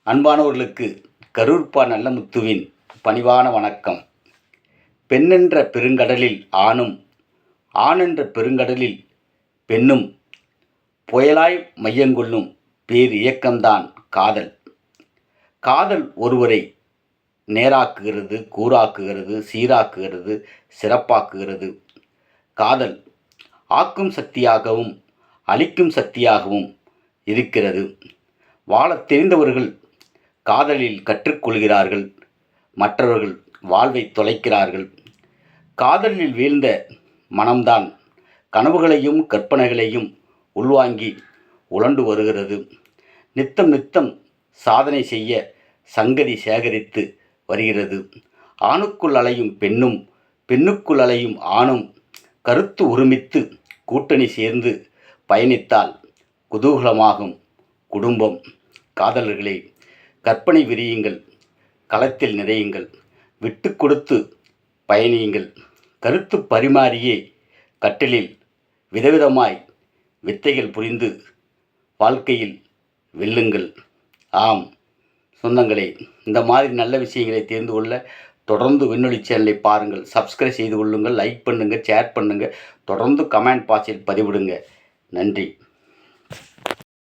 அன்பானவர்களுக்கு கரூர்ப்பா நல்லமுத்துவின் பணிவான வணக்கம். பெண்ணென்ற பெருங்கடலில் ஆணும், ஆணென்ற பெருங்கடலில் பெண்ணும் புயலாய் மையங்கொள்ளும் பேர் இயக்கம்தான் காதல். காதல் ஒருவரை நேராக்குகிறது, கூராக்குகிறது, சீராக்குகிறது, சிறப்பாக்குகிறது. காதல் ஆக்கும் சக்தியாகவும் அழிக்கும் சக்தியாகவும் இருக்கிறது. வாழத் தெரிந்தவர்கள் காதலில் கற்றுக்கொள்கிறார்கள், மற்றவர்கள் வாழ்வை தொலைக்கிறார்கள். காதலில் வீழ்ந்த மனம்தான் கனவுகளையும் கற்பனைகளையும் உள்வாங்கி உழண்டு வருகிறது. நித்தம் நித்தம் சாதனை செய்ய சங்கதி சேகரித்து வருகிறது. ஆணுக்குள் அலையும் பெண்ணும், பெண்ணுக்குள் அலையும் ஆணும் கருத்து ஒருமித்து கூட்டணி சேர்ந்து பயணித்தால் குதூகலமாகும் குடும்பம். காதலர்களே, கற்பனை விரியுங்கள், களத்தில் நிறையுங்கள், விட்டு கொடுத்து பயணியுங்கள். கருத்து பரிமாறியே கட்டிலில் விதவிதமாய் வித்தைகள் புரிந்து வாழ்க்கையில் வெல்லுங்கள். ஆம் சொந்தங்களே, இந்த மாதிரி நல்ல விஷயங்களை தெரிந்து கொள்ள தொடர்ந்து விண்ணொலி சேனலை பாருங்கள். சப்ஸ்கிரைப் செய்து கொள்ளுங்கள், லைக் பண்ணுங்கள், ஷேர் பண்ணுங்கள், தொடர்ந்து கமெண்ட் பாக்ஸில் பதிவிடுங்க. நன்றி.